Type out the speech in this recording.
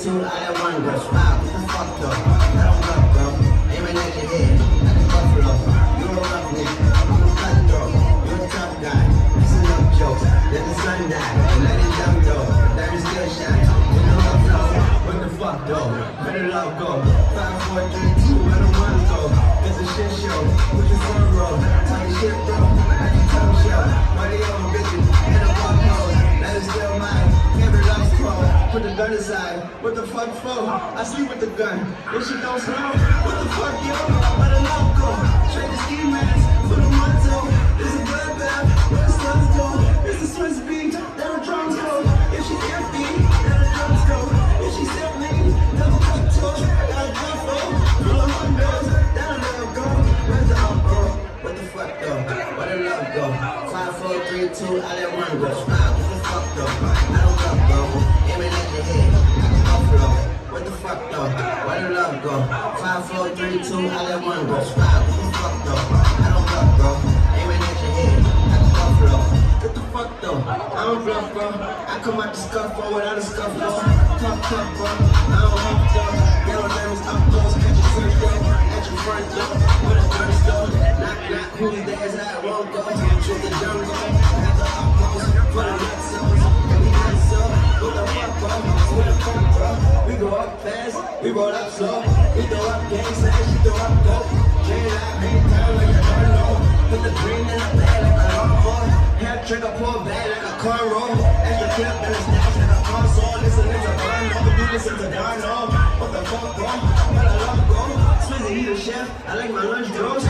2, I let one go. Wow, what the fuck though? I don't love, bro. Aiming at your head, like a buffalo. You're a roughneck, I'm a cutthroat. You're a tough guy, that's enough jokes. Let the sun die, and let it jump though. That is still shine, in the rough flow. What the fuck though? Where the love go? 5, 4, 3, 2, where the one go? It's a shit show, put your front row. Talking shit bro, like your tongue show. Why they all bitches, and the fuck knows. That is still mine, every love's cold. Put the gun aside, what the fuck for? I sleep with the gun, if she don't snow. What the fuck yo? Where the love go? Trade the ski mask for the motto. It's a bloodbath, where the slugs go. It's the Swiss beat, that the drums go. If she empty, that the drums go. If she simply, double cut toe. Got a gun for, full of windows. That the love go. Where's the up go? What the fuck though? Where the love go? 5, 4, 3, 2, I let one go. Smile, what the fuck though? I don't love bro. Aiming at your head, like a buffalo. What the fuck though? Where the love go? 5, 4, 3, 2, I let one go. Smile, what the fuck though? I don't love bro. Aiming at your head, like a buffalo. What the fuck though? I don't bluff bro. I come out the scuffle without a scuffle. Tough bro. I don't huff though. Yellow diamonds up close, catch a search though. At your front door, with a third store. Knock, who's there's I won't go. Choose the jungle, at the utmost. For the nuts souls, and we got so. What the fuck bro? What the fuck bro? We go up fast, we roll up slow. We throw up gang signs, she throw up dope. Drain out, hang down like a don't know. Put the green in the bag like a long boy. Hair trigger, pull back like a cornrow. Extra clip and a snatch like a console. Listen to Barno, you listen to Darno. What the fuck bro? Where the love go? Swizzy, he the chef, I like my lunch gross.